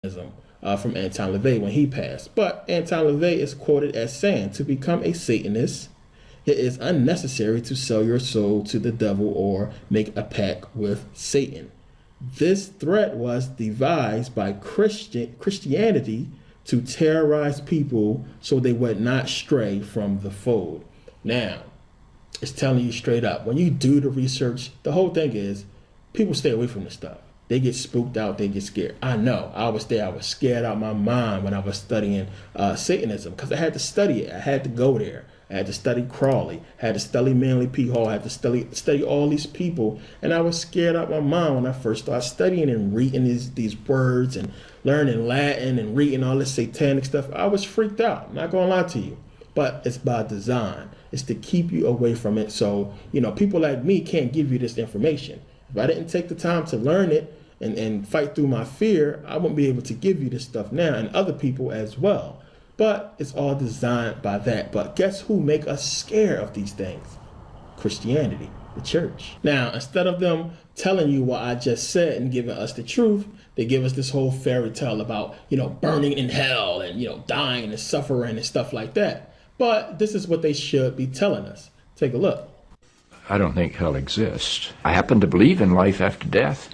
from Anton LaVey when he passed. But Anton LaVey is quoted as saying, to become a Satanist, it is unnecessary to sell your soul to the devil or make a pact with Satan. This threat was devised by Christianity to terrorize people so they would not stray from the fold. Now, it's telling you straight up, when you do the research, the whole thing is people stay away from this stuff. They get spooked out, they get scared. I know, I was there, I was scared out of my mind when I was studying Satanism, because I had to study it, I had to go there. I had to study Crawley, I had to study Manly P. Hall, I had to study all these people, and I was scared out of my mind when I first started studying and reading these words and learning Latin and reading all this satanic stuff. I was freaked out, I'm not gonna lie to you, but it's by design. It's to keep you away from it, so people like me can't give you this information. If I didn't take the time to learn it and fight through my fear, I won't be able to give you this stuff now, and other people as well. But it's all designed by that. But guess who make us scared of these things? Christianity, the church. Now, instead of them telling you what I just said and giving us the truth, they give us this whole fairy tale about, burning in hell and, dying and suffering and stuff like that. But this is what they should be telling us. Take a look. I don't think hell exists. I happen to believe in life after death,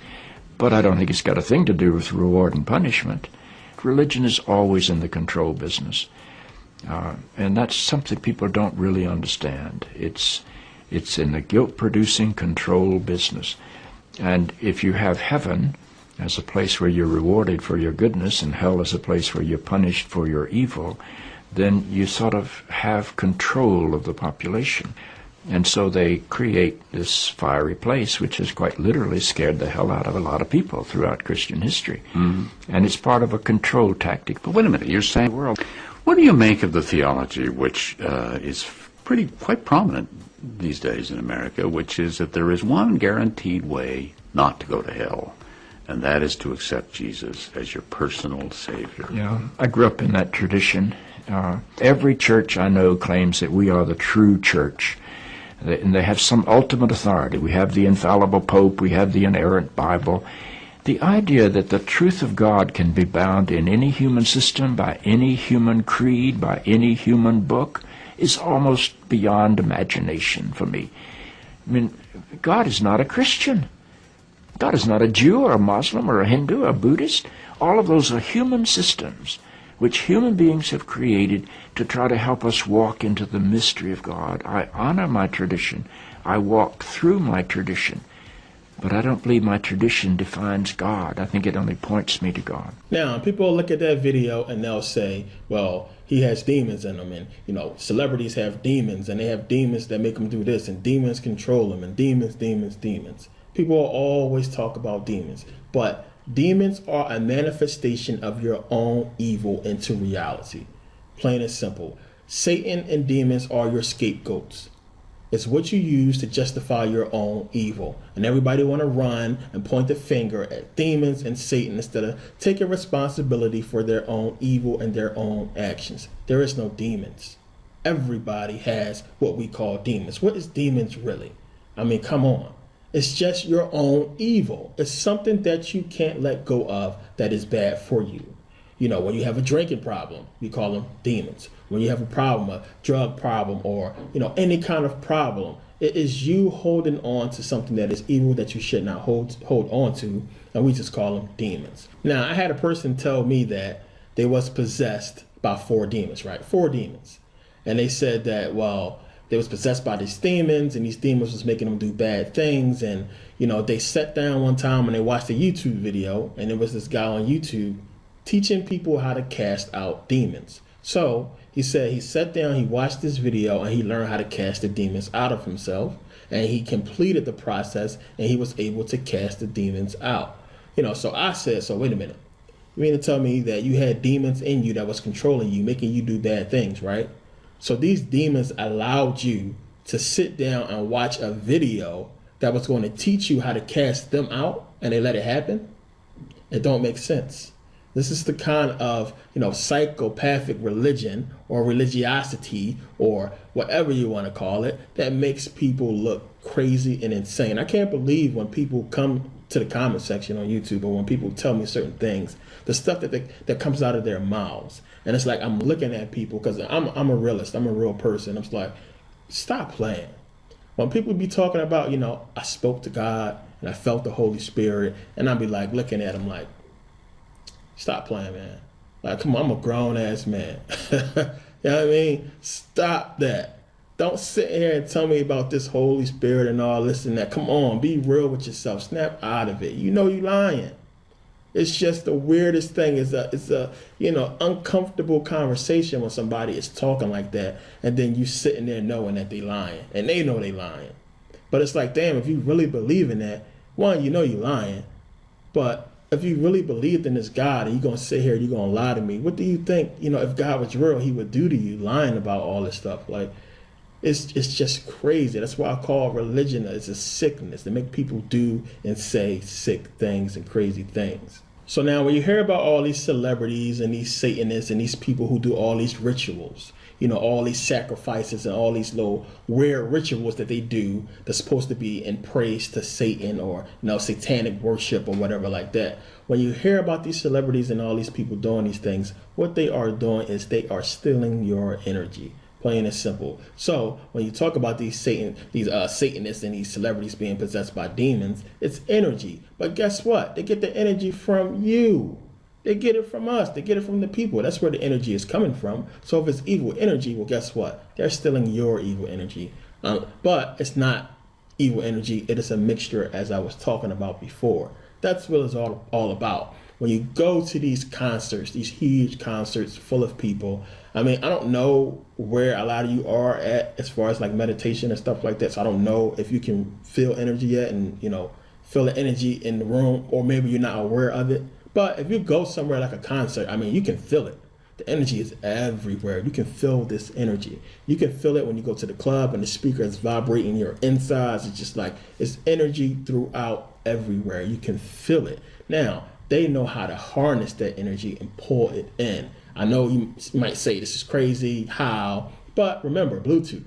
but I don't think it's got a thing to do with reward and punishment. Religion is always in the control business, and that's something people don't really understand. It's in the guilt-producing control business. And if you have heaven as a place where you're rewarded for your goodness and hell as a place where you're punished for your evil, then you sort of have control of the population. And so they create this fiery place, which has quite literally scared the hell out of a lot of people throughout Christian history. Mm-hmm. And it's part of a control tactic. But wait a minute, you're saying, what do you make of the theology, which is quite prominent these days in America, which is that there is one guaranteed way not to go to hell, and that is to accept Jesus as your personal Savior? Yeah, I grew up in that tradition. Every church I know claims that we are the true church. And they have some ultimate authority. We have the infallible Pope, we have the inerrant Bible. The idea that the truth of God can be bound in any human system, by any human creed, by any human book, is almost beyond imagination for me. I mean, God is not a Christian. God is not a Jew or a Muslim or a Hindu or a Buddhist. All of those are human systems which human beings have created to try to help us walk into the mystery of God. I honor my tradition. I walk through my tradition. But I don't believe my tradition defines God. I think it only points me to God. Now, people look at that video and they'll say, well, he has demons in him. And, celebrities have demons, and they have demons that make them do this, and demons control them, and demons. People always talk about demons. But demons are a manifestation of your own evil into reality. Plain and simple. Satan and demons are your scapegoats. It's what you use to justify your own evil. And everybody want to run and point the finger at demons and Satan instead of taking responsibility for their own evil and their own actions. There is no demons. Everybody has what we call demons. What is demons really? I mean, come on. It's just your own evil. It's something that you can't let go of that is bad for you. When you have a drinking problem, you call them demons. When you have a problem, a drug problem, or, any kind of problem, it is you holding on to something that is evil that you should not hold on to, and we just call them demons. Now, I had a person tell me that they was possessed by 4 demons, right? 4 demons. And they said that, well, they was possessed by these demons, and these demons was making them do bad things. And, they sat down one time and they watched a YouTube video, and there was this guy on YouTube teaching people how to cast out demons. So he said he sat down, he watched this video, and he learned how to cast the demons out of himself. And he completed the process, and he was able to cast the demons out. So I said, so wait a minute. You mean to tell me that you had demons in you that was controlling you, making you do bad things, right? So these demons allowed you to sit down and watch a video that was going to teach you how to cast them out, and they let it happen? It don't make sense. This is the kind of, psychopathic religion or religiosity or whatever you want to call it that makes people look crazy and insane. I can't believe when people come to the comment section on YouTube, or when people tell me certain things, the stuff that comes out of their mouths, and it's like I'm looking at people because I'm a realist, I'm a real person. I'm just like, stop playing. When people be talking about, I spoke to God and I felt the Holy Spirit, and I'd be like looking at them like, stop playing, man. Like, come on, I'm a grown ass man. You know what I mean? Stop that. Don't sit here and tell me about this Holy Spirit and all this and that. Come on, be real with yourself. Snap out of it. You know you lying. It's just the weirdest thing. It's a uncomfortable conversation when somebody is talking like that, and then you sitting there knowing that they lying, and they know they lying. But it's like, damn, if you really believe in that, one, you know you lying. But if you really believed in this God and you're gonna sit here and you're gonna lie to me, what do you think? If God was real, He would do to you, lying about all this stuff. Like, it's just crazy. That's why I call religion it's a sickness. They make people do and say sick things and crazy things. So now when you hear about all these celebrities and these Satanists and these people who do all these rituals, all these sacrifices and all these little weird rituals that they do that's supposed to be in praise to Satan, or satanic worship or whatever like that. When you hear about these celebrities and all these people doing these things, what they are doing is they are stealing your energy. Plain and simple. So when you talk about these Satanists and these celebrities being possessed by demons, it's energy. But guess what? They get the energy from you. They get it from us. They get it from the people. That's where the energy is coming from. So if it's evil energy, well, guess what? They're stealing your evil energy. But it's not evil energy. It is a mixture, as I was talking about before. That's what it's all about. When you go to these concerts, these huge concerts full of people, I don't know where a lot of you are at as far as like meditation and stuff like that. So I don't know if you can feel energy yet and, feel the energy in the room, or maybe you're not aware of it. But if you go somewhere like a concert, you can feel it. The energy is everywhere. You can feel this energy. You can feel it when you go to the club and the speaker is vibrating your insides. It's just like, it's energy throughout everywhere. You can feel it. Now, they know how to harness that energy and pull it in. I know you might say this is crazy, how? But remember, Bluetooth.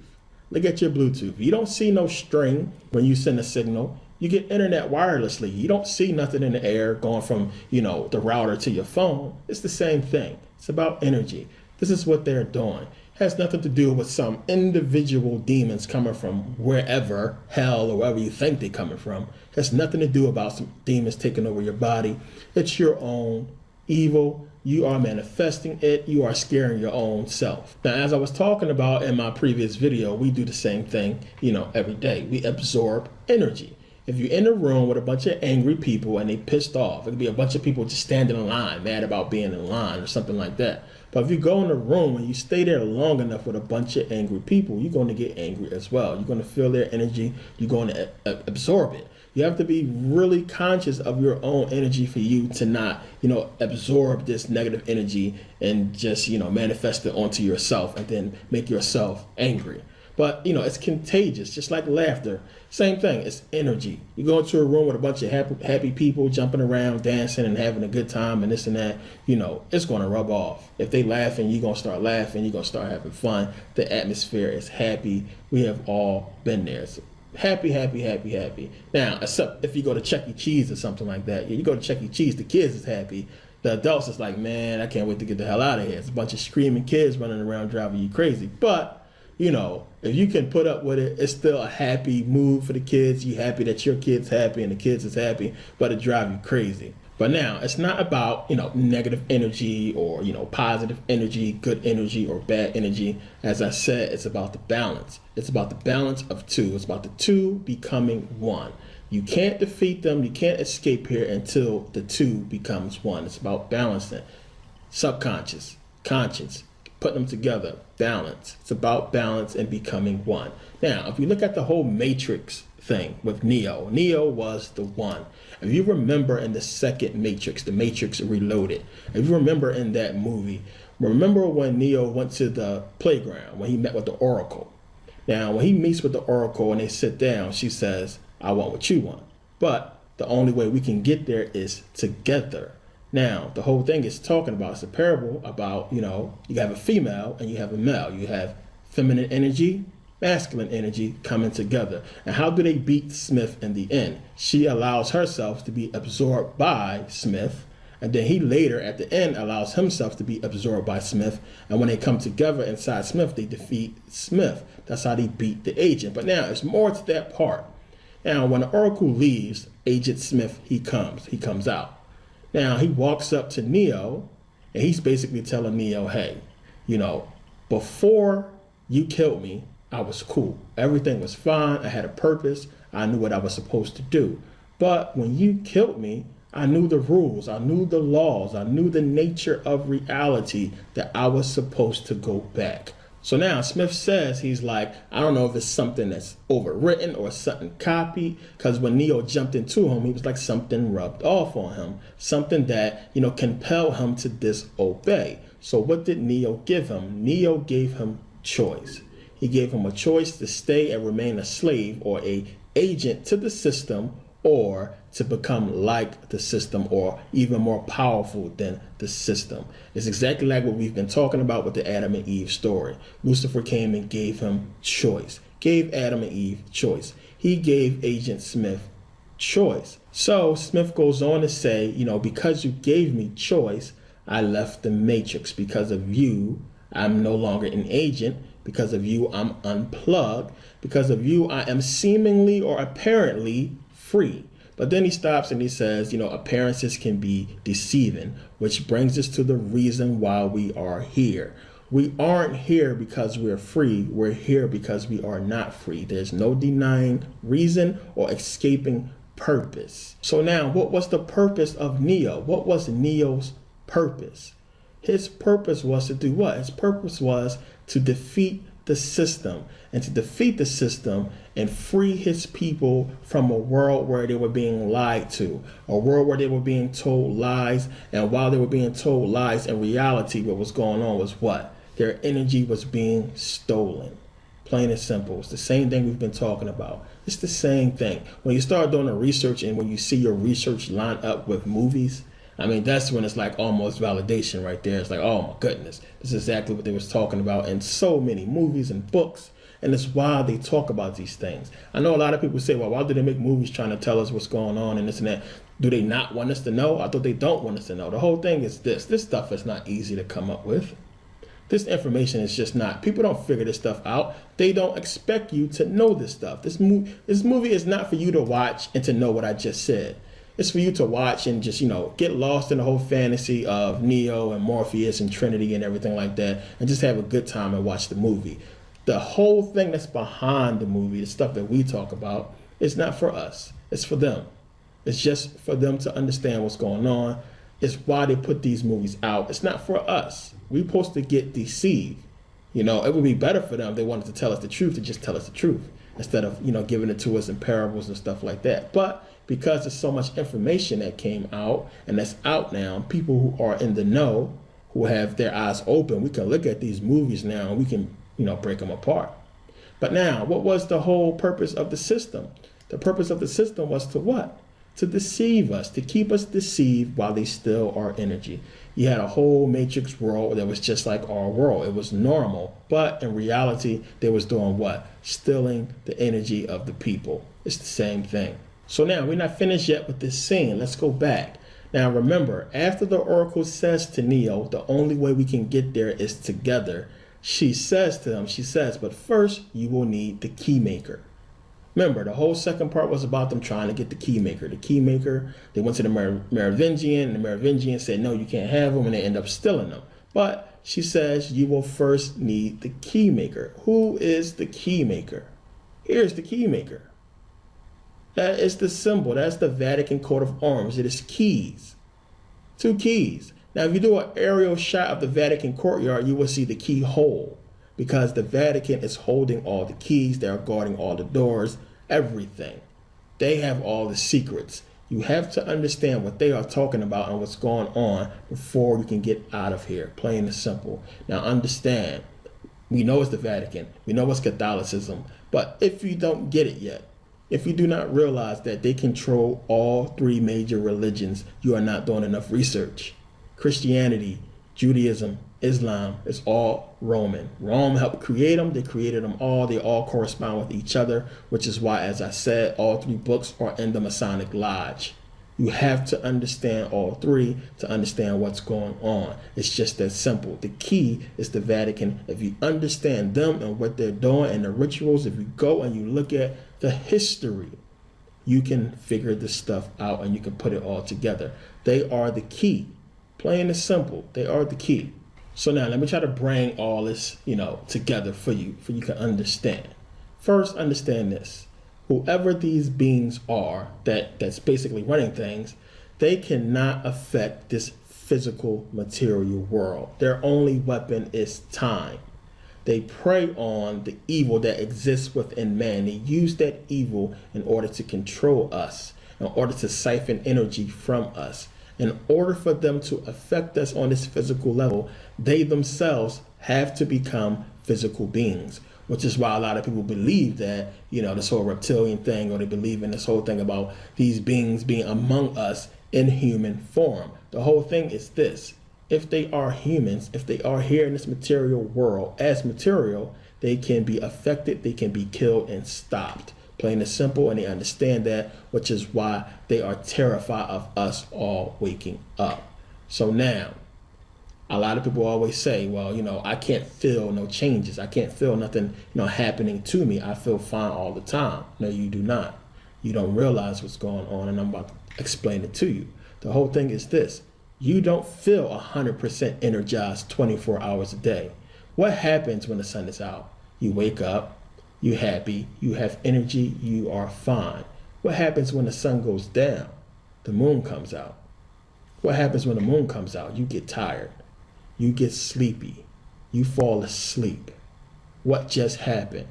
Look at your Bluetooth. You don't see no string when you send a signal. You get internet wirelessly. You don't see nothing in the air going from, the router to your phone. It's the same thing. It's about energy. This is what they're doing. It has nothing to do with some individual demons coming from wherever, hell, or wherever you think they're coming from. It has nothing to do about some demons taking over your body. It's your own evil. You are manifesting it. You are scaring your own self. Now, as I was talking about in my previous video, we do the same thing, every day. We absorb energy. If you're in a room with a bunch of angry people and they pissed off, it could be a bunch of people just standing in line, mad about being in line or something like that. But if you go in a room and you stay there long enough with a bunch of angry people, you're going to get angry as well. You're going to feel their energy. You're going to absorb it. You have to be really conscious of your own energy for you to not, absorb this negative energy and just, manifest it onto yourself and then make yourself angry. But, it's contagious, just like laughter. Same thing, it's energy. You go into a room with a bunch of happy people jumping around, dancing and having a good time and this and that, it's going to rub off. If they laughing, you're going to start laughing, you're going to start having fun. The atmosphere is happy. We have all been there. So happy, happy, happy, happy. Now, except if you go to Chuck E. Cheese or something like that. You go to Chuck E. Cheese, the kids is happy. The adults is like, man, I can't wait to get the hell out of here. It's a bunch of screaming kids running around driving you crazy. But, if you can put up with it, it's still a happy mood for the kids. You happy that your kid's happy and the kids is happy, but it drives you crazy. But now, it's not about, negative energy or, positive energy, good energy or bad energy. As I said, it's about the balance. It's about the balance of two. It's about the two becoming one. You can't defeat them. You can't escape here until the two becomes one. It's about balancing. Subconscious, conscious, putting them together, balance. It's about balance and becoming one. Now, if you look at the whole Matrix thing with Neo, Neo was the one. If you remember in the second Matrix, the Matrix Reloaded, if you remember in that movie, remember when Neo went to the playground, when he met with the Oracle. Now, when he meets with the Oracle and they sit down, she says, I want what you want. But the only way we can get there is together. Now, the whole thing is talking about, it's a parable about, you have a female and you have a male. You have feminine energy masculine energy coming together. And how do they beat Smith in the end? She allows herself to be absorbed by Smith, and then he later at the end allows himself to be absorbed by Smith. And when they come together inside Smith, they defeat Smith. That's how they beat the agent. But now there's more to that part. Now, when the Oracle leaves, Agent Smith, he comes out. Now, he walks up to Neo, and he's basically telling Neo, hey, you know, before you killed me, I was cool. Everything was fine. I had a purpose. I knew what I was supposed to do. But when you killed me, I knew the rules. I knew the laws. I knew the nature of reality that I was supposed to go back. So now Smith says, he's like, I don't know if it's something that's overwritten or something copied, because when Neo jumped into him, he was like something rubbed off on him, something that, you know, compelled him to disobey. So what did Neo give him? Neo gave him choice. He gave him a choice to stay and remain a slave or a agent to the system, or to become like the system, or even more powerful than the system. It's exactly like what we've been talking about with the Adam and Eve story. Lucifer came and gave him choice, gave Adam and Eve choice. He gave Agent Smith choice. So Smith goes on to say, you know, because you gave me choice, I left the matrix. Because of you, I'm no longer an agent. Because of you, I'm unplugged. Because of you, I am seemingly or apparently free. But then he stops and he says, you know, appearances can be deceiving, which brings us to the reason why we are here. We aren't here because we're free. We're here because we are not free. There's no denying reason or escaping purpose. So now, what was the purpose of Neo? What was Neo's purpose? His purpose was to do what? His purpose was to defeat the system, and to defeat the system and free his people from a world where they were being lied to, a world where they were being told lies. And while they were being told lies, in reality, what was going on was what? Their energy was being stolen. Plain and simple. It's the same thing we've been talking about. It's the same thing. When you start doing the research and when you see your research line up with movies, I mean, that's when it's like almost validation right there. It's like, oh my goodness, this is exactly what they was talking about in so many movies and books. And it's why they talk about these things. I know a lot of people say, well, why do they make movies trying to tell us what's going on and this and that? Do they not want us to know? I thought they don't want us to know. The whole thing is this. This stuff is not easy to come up with. This information is just not. People don't figure this stuff out. They don't expect you to know this stuff. This movie is not for you to watch and to know what I just said. It's for you to watch and just, you know, get lost in the whole fantasy of Neo and Morpheus and Trinity and everything like that, and just have a good time and watch the movie. The whole thing that's behind the movie, the stuff that we talk about, is not for us. It's for them. It's just for them to understand what's going on. It's why they put these movies out. It's not for us. We're supposed to get deceived. You know, it would be better for them if they wanted to tell us the truth, to just tell us the truth instead of, you know, giving it to us in parables and stuff like that. But because there's so much information that came out and that's out now, people who are in the know, who have their eyes open, we can look at these movies now and we can, you know, break them apart. But now, what was the whole purpose of the system? The purpose of the system was to what? To deceive us, to keep us deceived while they still are energy. You had a whole matrix world that was just like our world. It was normal, but in reality, they was doing what? Stealing the energy of the people. It's the same thing. So now, we're not finished yet with this scene. Let's go back. Now remember, after the Oracle says to Neo, the only way we can get there is together, she says to him, but first you will need the keymaker. Remember, the whole second part was about them trying to get the keymaker. The keymaker, they went to the Merovingian, and the Merovingian said, no, you can't have them, and they end up stealing them. But she says, you will first need the keymaker. Who is the keymaker? Here's the keymaker. That is the symbol. That's the Vatican coat of arms. It is keys. 2 keys. Now, if you do an aerial shot of the Vatican courtyard, you will see the keyhole, because the Vatican is holding all the keys. They're guarding all the doors, everything. They have all the secrets. You have to understand what they are talking about and what's going on before you can get out of here, plain and simple. Now, understand, we know it's the Vatican. We know it's Catholicism. But if you don't get it yet, if you do not realize that they control all 3 major religions, you are not doing enough research. Christianity, Judaism, Islam, it's all Roman. Rome helped create them. They created them all. They all correspond with each other, which is why, as I said, all three books are in the Masonic Lodge. You have to understand all three to understand what's going on. It's just that simple. The key is the Vatican. If you understand them and what they're doing and the rituals, if you go and you look at the history, you can figure this stuff out and you can put it all together. They are the key. Plain and simple. They are the key. So now let me try to bring all this, together for you can understand. First, understand this. Whoever these beings are that's basically running things, they cannot affect this physical material world. Their only weapon is time. They prey on the evil that exists within man. They use that evil in order to control us, in order to siphon energy from us. In order for them to affect us on this physical level, they themselves have to become physical beings. Which is why a lot of people believe that, this whole reptilian thing, or they believe in this whole thing about these beings being among us in human form. The whole thing is this. If they are humans, if they are here in this material world as material, they can be affected, they can be killed and stopped. Plain and simple, and they understand that, which is why they are terrified of us all waking up. So now, a lot of people always say, well, I can't feel no changes. I can't feel nothing, happening to me. I feel fine all the time. No, you do not. You don't realize what's going on, and I'm about to explain it to you. The whole thing is this. You don't feel 100% energized 24 hours a day. What happens when the sun is out? You wake up, you're happy, you have energy, you are fine. What happens when the sun goes down? The moon comes out. What happens when the moon comes out? You get tired. You get sleepy. You fall asleep. What just happened?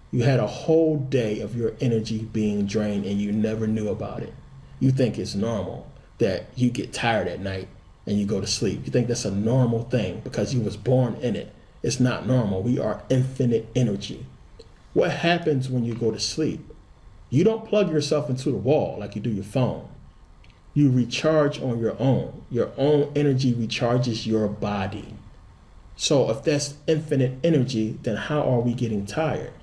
You had a whole day of your energy being drained and you never knew about it. You think it's normal that you get tired at night and you go to sleep. You think that's a normal thing because you was born in it. It's not normal. We are infinite energy. What happens when you go to sleep? You don't plug yourself into the wall like you do your phone. You recharge on your own. Your own energy recharges your body. So if that's infinite energy, then how are we getting tired?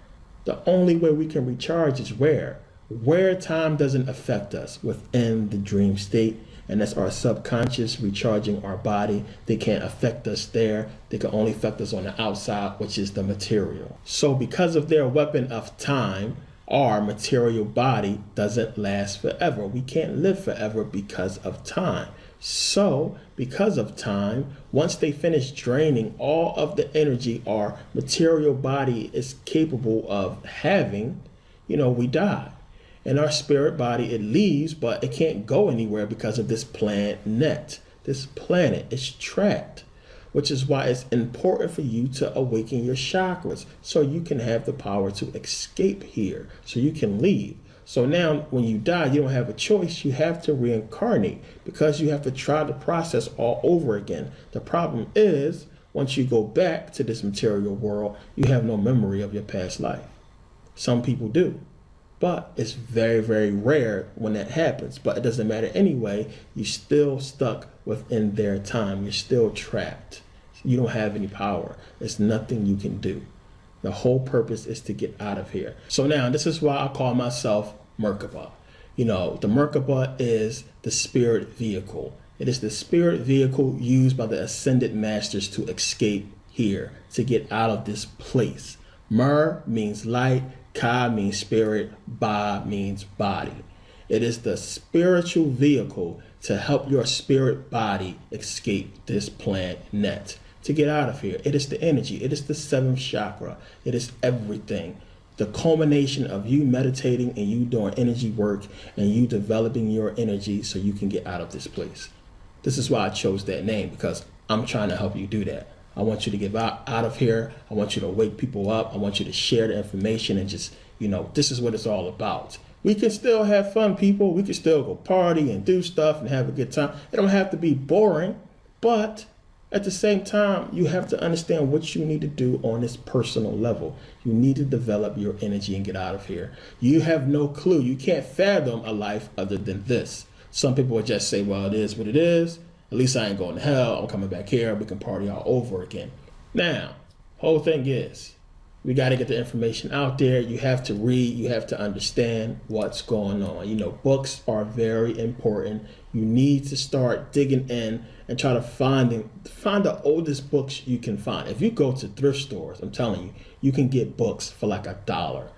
The only way we can recharge is where? Where time doesn't affect us, within the dream state. And that's our subconscious recharging our body. They can't affect us there. They can only affect us on the outside, which is the material. So because of their weapon of time, our material body doesn't last forever. We can't live forever because of time. So because of time, once they finish draining all of the energy our material body is capable of having, we die. And our spirit body, it leaves, but it can't go anywhere because of this planet. This planet is trapped, which is why it's important for you to awaken your chakras so you can have the power to escape here, so you can leave. So now when you die, you don't have a choice. You have to reincarnate because you have to try the process all over again. The problem is, once you go back to this material world, you have no memory of your past life. Some people do. But it's very, very rare when that happens. But it doesn't matter anyway. You're still stuck within their time. You're still trapped. You don't have any power. There's nothing you can do. The whole purpose is to get out of here. So now this is why I call myself Merkabah. The Merkabah is the spirit vehicle. It is the spirit vehicle used by the ascended masters to escape here, to get out of this place. Mer means light. Ka means spirit, Ba means body. It is the spiritual vehicle to help your spirit body escape this planet, to get out of here. It is the energy. It is the seventh chakra. It is everything. The culmination of you meditating and you doing energy work and you developing your energy so you can get out of this place. This is why I chose that name, because I'm trying to help you do that. I want you to get out of here. I want you to wake people up. I want you to share the information and just, this is what it's all about. We can still have fun, people. We can still go party and do stuff and have a good time. It don't have to be boring, but at the same time, you have to understand what you need to do on this personal level. You need to develop your energy and get out of here. You have no clue. You can't fathom a life other than this. Some people would just say, well, it is what it is. At least I ain't going to hell. I'm coming back here. We can party all over again. Now, whole thing is, we got to get the information out there. You have to read. You have to understand what's going on. You know, books are very important. You need to start digging in and try to find the oldest books you can find. If you go to thrift stores, I'm telling you, you can get books for like $1, $2,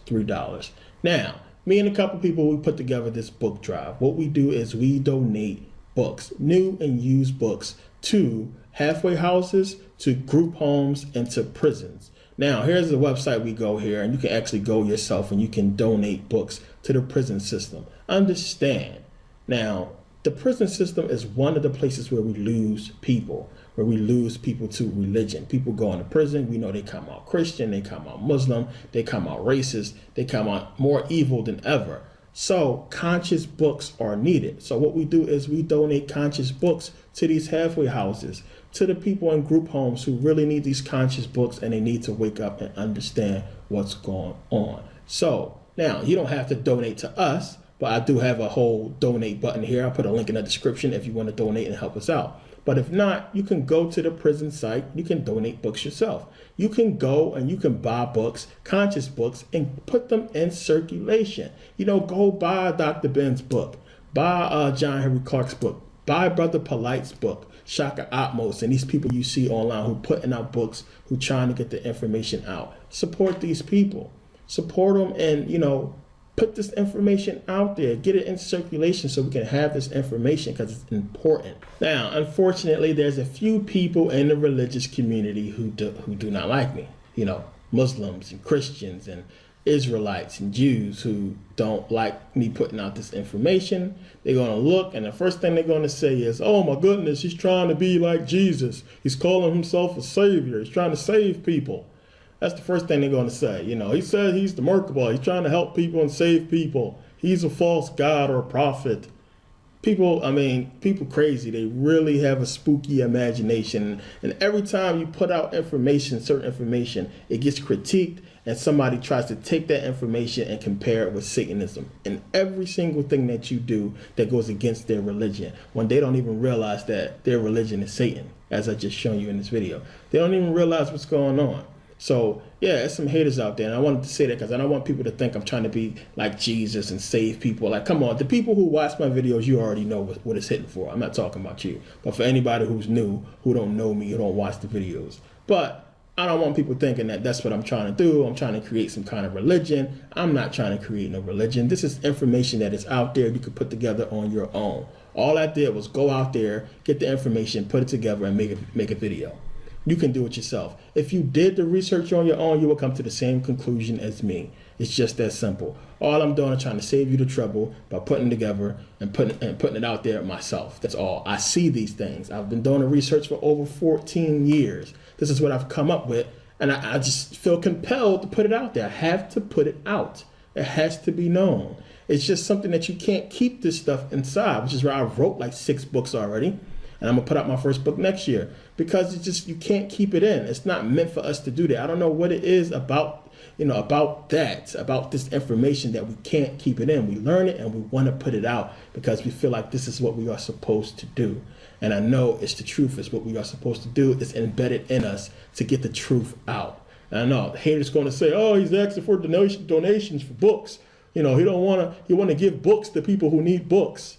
$3. Now, me and a couple people, we put together this book drive. What we do is we donate books, new and used books, to halfway houses, to group homes, and to prisons. Now, here's the website we go here, and you can actually go yourself and you can donate books to the prison system. Understand, now, the prison system is one of the places where we lose people to religion. People go into prison, we know they come out Christian, they come out Muslim, they come out racist, they come out more evil than ever. So conscious books are needed. So what we do is we donate conscious books to these halfway houses, to the people in group homes who really need these conscious books, and they need to wake up and understand what's going on. So now you don't have to donate to us, but I do have a whole donate button here. I'll put a link in the description if you want to donate and help us out. But if not, you can go to the prison site. You can donate books yourself. You can go and you can buy books, conscious books, and put them in circulation. You know, go buy Dr. Ben's book, buy John Henry Clark's book, buy Brother Polite's book, Shaka Atmos, and these people you see online who putting out books, who trying to get the information out. Support these people. Support them, and, you know, put this information out there, get it in circulation so we can have this information, because it's important. Now, unfortunately, there's a few people in the religious community who do not like me. You know, Muslims and Christians and Israelites and Jews who don't like me putting out this information. They're going to look, and the first thing they're going to say is, oh my goodness, he's trying to be like Jesus. He's calling himself a savior. He's trying to save people. That's the first thing they're going to say. You know, he said he's the Merkabah. He's trying to help people and save people. He's a false god or a prophet. People crazy. They really have a spooky imagination. And every time you put out information, certain information, it gets critiqued, and somebody tries to take that information and compare it with Satanism. And every single thing that you do that goes against their religion, when they don't even realize that their religion is Satan, as I just shown you in this video. They don't even realize what's going on. So, yeah, there's some haters out there, and I wanted to say that because I don't want people to think I'm trying to be like Jesus and save people. Like, come on, the people who watch my videos, you already know what it's hitting for. I'm not talking about you. But for anybody who's new, who don't know me, who don't watch the videos. But I don't want people thinking that that's what I'm trying to do. I'm trying to create some kind of religion. I'm not trying to create no religion. This is information that is out there you could put together on your own. All I did was go out there, get the information, put it together, and make a video. You can do it yourself. If you did the research on your own, you will come to the same conclusion as me. It's just that simple. All I'm doing is trying to save you the trouble by putting it together and putting it out there myself. That's all. I see these things. I've been doing the research for over 14 years. This is what I've come up with, and I just feel compelled to put it out there. I have to put it out. It has to be known. It's just something that you can't keep this stuff inside, which is why I wrote like 6 books already. And I'm going to put out my first book next year, because it's just, you can't keep it in. It's not meant for us to do that. I don't know what it is about this information that we can't keep it in. We learn it and we want to put it out because we feel like this is what we are supposed to do. And I know it's the truth. It's what we are supposed to do. It's embedded in us to get the truth out. And I know the haters going to say, oh, he's asking for donations for books. You know, he want to give books to people who need books.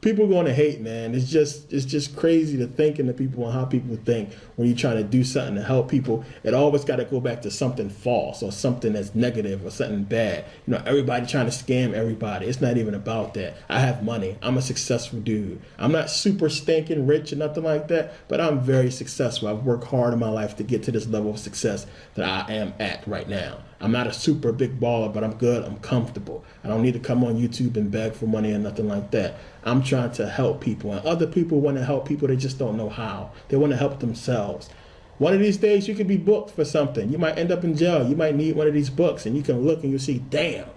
People are going to hate, man. It's just crazy to think into people and how people think when you're trying to do something to help people. It always got to go back to something false or something that's negative or something bad. You know, everybody trying to scam everybody. It's not even about that. I have money. I'm a successful dude. I'm not super stinking rich or nothing like that, but I'm very successful. I've worked hard in my life to get to this level of success that I am at right now. I'm not a super big baller, but I'm good. I'm comfortable. I don't need to come on YouTube and beg for money or nothing like that. I'm trying to help people, and other people want to help people. They just don't know how. They want to help themselves. One of these days, you could be booked for something. You might end up in jail. You might need one of these books, and you can look and you see, damn,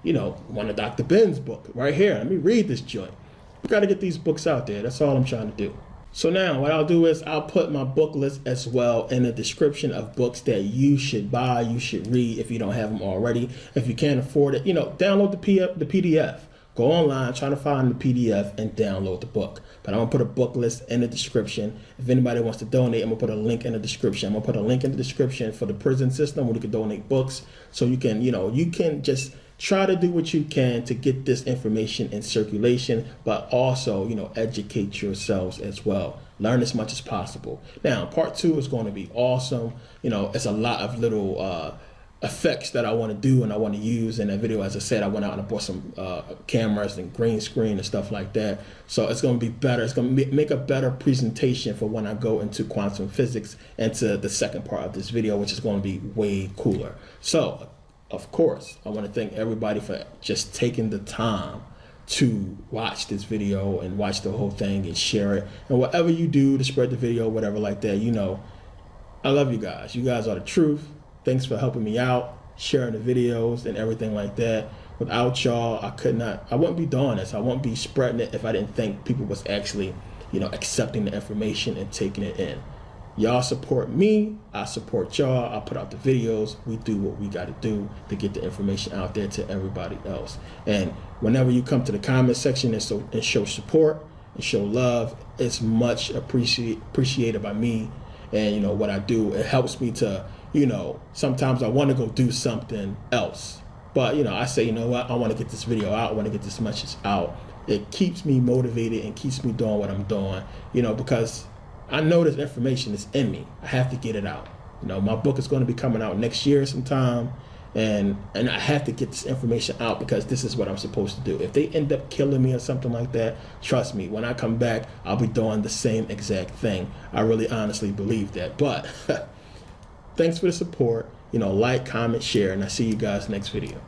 you know, one of Dr. Ben's book right here. Let me read this joint. We got to get these books out there. That's all I'm trying to do. So now what I'll do is I'll put my book list as well in the description of books that you should buy, you should read if you don't have them already. If you can't afford it, you know, download the PDF. go online, try to find the PDF and download the book. But I'm gonna put a book list in the description. If anybody wants to donate, I'm gonna put a link in the description. I'm gonna put a link in the description for the prison system where you can donate books. So you can, you can just try to do what you can to get this information in circulation, but also, educate yourselves as well. Learn as much as possible. Now, part 2 is going to be awesome. It's a lot of little effects that I want to do and I want to use in that video. As I said, I went out and bought some cameras and green screen and stuff like that. So it's going to be better. It's going to make a better presentation for when I go into quantum physics and to the second part of this video, which is going to be way cooler. So, of course, I want to thank everybody for just taking the time to watch this video and watch the whole thing and share it. And whatever you do to spread the video, whatever like that, I love you guys. You guys are the truth. Thanks for helping me out, sharing the videos and everything like that. Without y'all, I wouldn't be doing this. I wouldn't be spreading it if I didn't think people was actually, accepting the information and taking it in. Y'all support me, I support y'all. I put out the videos. We do what we got to do to get the information out there to everybody else. And whenever you come to the comment section and show support and show love, it's much appreciated by me. And what I do, it helps me to, sometimes I want to go do something else. But, I say, what? I want to get this video out. I want to get this message out. It keeps me motivated and keeps me doing what I'm doing, because I know this information is in me. I have to get it out. My book is going to be coming out next year sometime. And I have to get this information out because this is what I'm supposed to do. If they end up killing me or something like that, trust me, when I come back, I'll be doing the same exact thing. I really honestly believe that. But thanks for the support. Like, comment, share, and I'll see you guys next video.